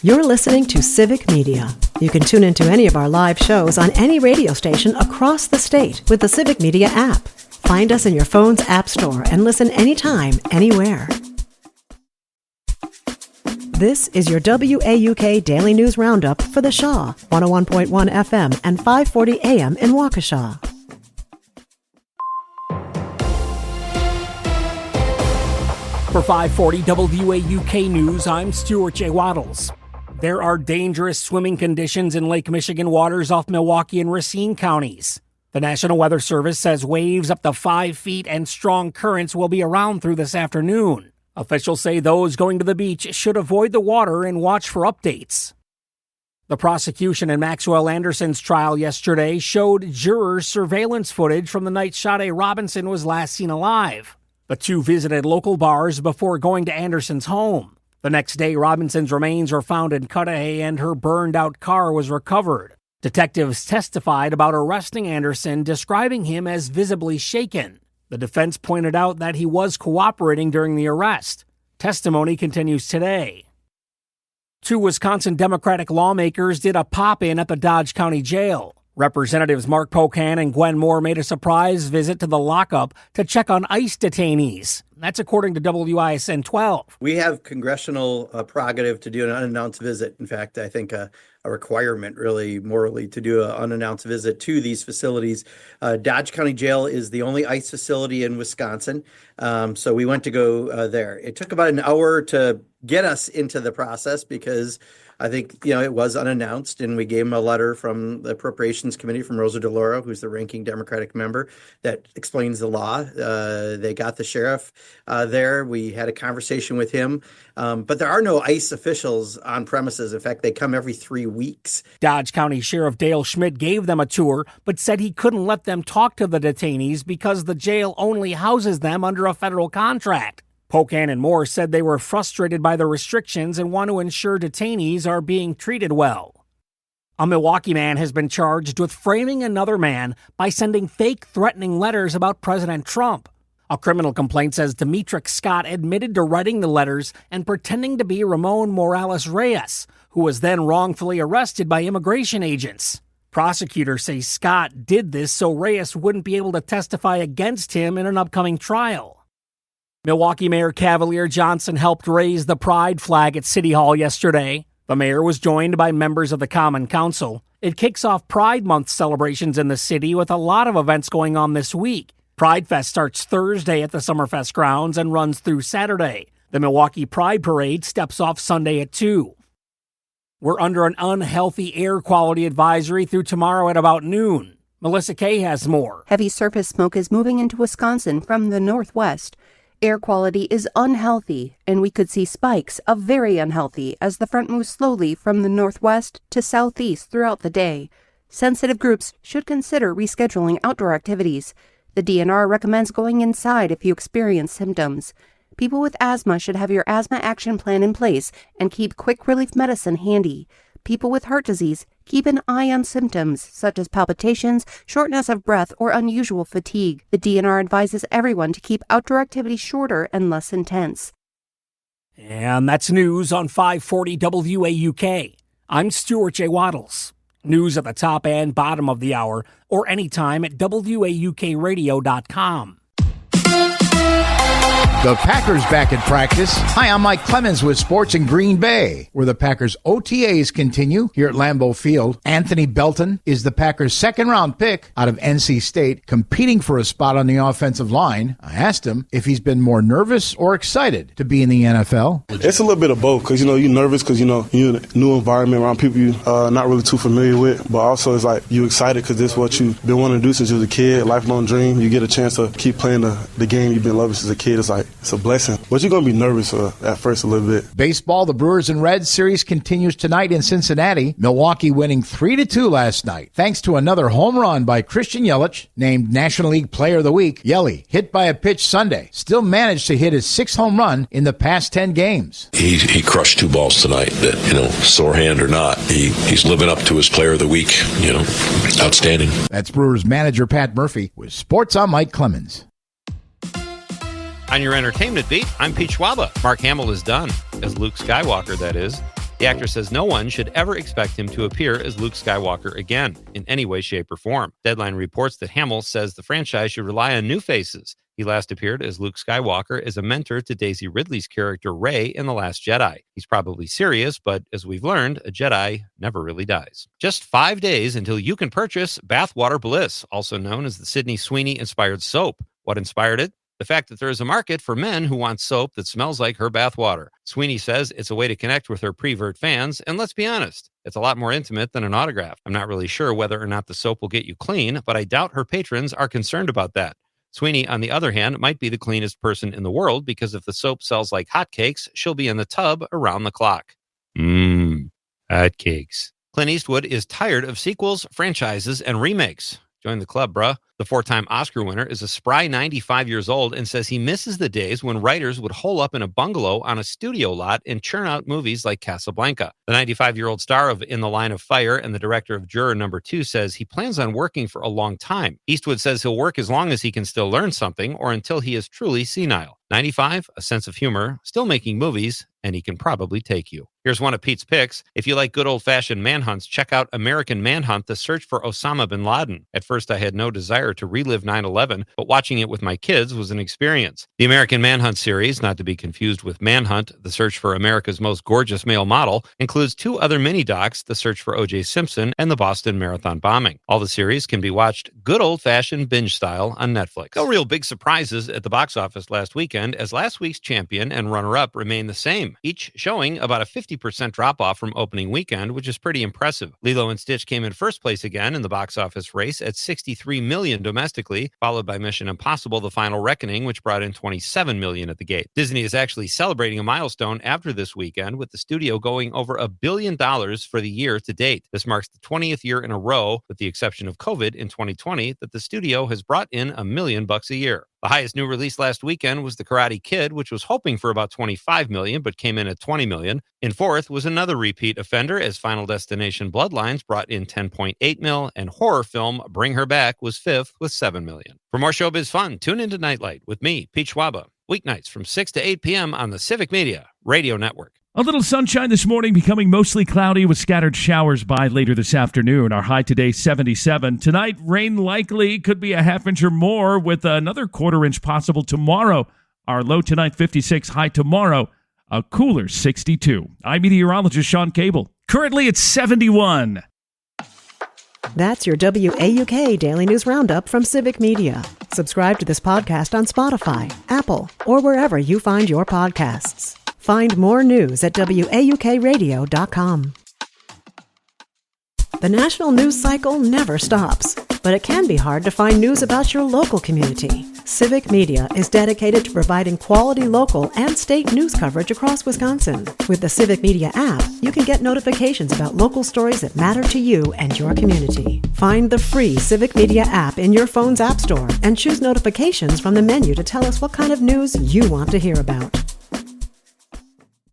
You're listening to Civic Media. You can tune into any of our live shows on any radio station across the state with the Civic Media app. Find us in your phone's app store and listen anytime, anywhere. This is your WAUK Daily News Roundup for the Shaw, 101.1 FM and 540 AM in Waukesha. For 540 WAUK News, I'm Stuart J. Waddles. There are dangerous swimming conditions in Lake Michigan waters off Milwaukee and Racine counties. The National Weather Service says waves up to 5 feet and strong currents will be around through this afternoon. Officials say those going to the beach should avoid the water and watch for updates. The prosecution in Maxwell Anderson's trial yesterday showed jurors surveillance footage from the night Sade Robinson was last seen alive. The two visited local bars before going to Anderson's home. The next day, Robinson's remains were found in Cudahy and her burned-out car was recovered. Detectives testified about arresting Anderson, describing him as visibly shaken. The defense pointed out that he was cooperating during the arrest. Testimony continues today. Two Wisconsin Democratic lawmakers did a pop-in at the Dodge County Jail. Representatives Mark Pocan and Gwen Moore made a surprise visit to the lockup to check on ICE detainees. That's according to WISN 12. We have congressional prerogative to do an unannounced visit. In fact, I think a requirement really morally to do an unannounced visit to these facilities. Dodge County Jail is the only ICE facility in Wisconsin. So we went to go there. It took about an hour to get us into the process because I think, it was unannounced, and we gave them a letter from the Appropriations Committee from Rosa DeLauro, who's the ranking Democratic member, that explains the law. They got the sheriff there. We had a conversation with him, but there are no ICE officials on premises. In fact, they come every 3 weeks. Dodge County Sheriff Dale Schmidt gave them a tour, but said he couldn't let them talk to the detainees because the jail only houses them under a federal contract. Pocan and Moore said they were frustrated by the restrictions and want to ensure detainees are being treated well. A Milwaukee man has been charged with framing another man by sending fake threatening letters about President Trump. A criminal complaint says Demetric Scott admitted to writing the letters and pretending to be Ramon Morales Reyes, who was then wrongfully arrested by immigration agents. Prosecutors say Scott did this so Reyes wouldn't be able to testify against him in an upcoming trial. Milwaukee Mayor Cavalier Johnson helped raise the pride flag at City Hall yesterday. The mayor was joined by members of the Common Council. It kicks off Pride Month celebrations in the city with a lot of events going on this week. Pride Fest starts Thursday at the Summerfest grounds and runs through Saturday. The Milwaukee Pride Parade steps off Sunday at 2. We're under an unhealthy air quality advisory through tomorrow at about noon. Melissa Kay has more. Heavy surface smoke is moving into Wisconsin from the northwest. Air quality is unhealthy, and we could see spikes of very unhealthy as the front moves slowly from the northwest to southeast throughout the day. Sensitive groups should consider rescheduling outdoor activities. The DNR recommends going inside if you experience symptoms. People with asthma should have your asthma action plan in place and keep quick relief medicine handy. People with heart disease, keep an eye on symptoms such as palpitations, shortness of breath, or unusual fatigue. The DNR advises everyone to keep outdoor activities shorter and less intense. And that's news on 540 WAUK. I'm Stuart J. Waddles. News at the top and bottom of the hour, or anytime at WAUKradio.com. The Packers back at practice. Hi, I'm Mike Clemens with Sports in Green Bay, where the Packers OTAs continue here at Lambeau Field. Anthony Belton is the Packers' second-round pick out of NC State, competing for a spot on the offensive line. I asked him if he's been more nervous or excited to be in the NFL. It's a little bit of both, because, you're nervous because, you're in a new environment around people you're not really too familiar with, but also it's like you're excited because this is what you've been wanting to do since you was a kid, lifelong dream. You get a chance to keep playing the game you've been loving since a kid. It's like, it's a blessing. But you're going to be nervous at first a little bit. Baseball, the Brewers and Reds series continues tonight in Cincinnati. Milwaukee winning 3-2 last night, thanks to another home run by Christian Yelich, named National League Player of the Week. Yelly, hit by a pitch Sunday, still managed to hit his 6th home run in the past 10 games. He crushed 2 balls tonight that, sore hand or not, he's living up to his Player of the Week, outstanding. That's Brewers manager Pat Murphy with Sports. I'm Mike Clemens. On your entertainment beat, I'm Pete Schwaba. Mark Hamill is done, as Luke Skywalker, that is. The actor says no one should ever expect him to appear as Luke Skywalker again, in any way, shape, or form. Deadline reports that Hamill says the franchise should rely on new faces. He last appeared as Luke Skywalker as a mentor to Daisy Ridley's character Rey in The Last Jedi. He's probably serious, but as we've learned, a Jedi never really dies. Just 5 days until you can purchase Bathwater Bliss, also known as the Sydney Sweeney-inspired soap. What inspired it? The fact that there is a market for men who want soap that smells like her bathwater. Sweeney says it's a way to connect with her prevert fans, and let's be honest, it's a lot more intimate than an autograph. I'm not really sure whether or not the soap will get you clean, but I doubt her patrons are concerned about that. Sweeney, on the other hand, might be the cleanest person in the world because if the soap sells like hotcakes, she'll be in the tub around the clock. Hotcakes. Clint Eastwood is tired of sequels, franchises, and remakes. Join the club, bruh. The 4-time Oscar winner is a spry 95 years old and says he misses the days when writers would hole up in a bungalow on a studio lot and churn out movies like Casablanca. The 95-year-old star of In the Line of Fire and the director of Juror No. 2 says he plans on working for a long time. Eastwood says he'll work as long as he can still learn something or until he is truly senile. 95, a sense of humor, still making movies, and he can probably take you. Here's one of Pete's picks. If you like good old-fashioned manhunts, check out American Manhunt, The Search for Osama bin Laden. At first, I had no desire to relive 9/11, but watching it with my kids was an experience. The American Manhunt series, not to be confused with Manhunt, The Search for America's Most Gorgeous Male Model, includes 2 other mini-docs, The Search for O.J. Simpson and the Boston Marathon Bombing. All the series can be watched good old-fashioned binge style on Netflix. No real big surprises at the box office last weekend, as last week's champion and runner-up remain the same, each showing about a 50% drop-off from opening weekend, which is pretty impressive. Lilo and Stitch came in first place again in the box office race at $63 million domestically, followed by Mission Impossible: The Final Reckoning, which brought in $27 million at the gate. Disney is actually celebrating a milestone after this weekend, with the studio going over $1 billion for the year to date. This marks the 20th year in a row, with the exception of COVID in 2020, that the studio has brought in $1 million a year. The highest new release last weekend was The Karate Kid, which was hoping for about $25 million, but came in at $20 million. In fourth was another repeat offender, as Final Destination Bloodlines brought in $10.8 million, and horror film Bring Her Back was fifth with $7 million. For more showbiz fun, tune into Nightlight with me, Pete Schwaba, weeknights from 6 to 8 p.m. on the Civic Media Radio Network. A little sunshine this morning, becoming mostly cloudy with scattered showers by later this afternoon. Our high today, 77. Tonight, rain likely, could be a half inch or more, with another quarter inch possible tomorrow. Our low tonight, 56. High tomorrow, a cooler 62. I'm meteorologist Sean Cable. Currently, it's 71. That's your WAUK Daily News Roundup from Civic Media. Subscribe to this podcast on Spotify, Apple, or wherever you find your podcasts. Find more news at WAUKradio.com. The national news cycle never stops, but it can be hard to find news about your local community. Civic Media is dedicated to providing quality local and state news coverage across Wisconsin. With the Civic Media app, you can get notifications about local stories that matter to you and your community. Find the free Civic Media app in your phone's app store and choose notifications from the menu to tell us what kind of news you want to hear about.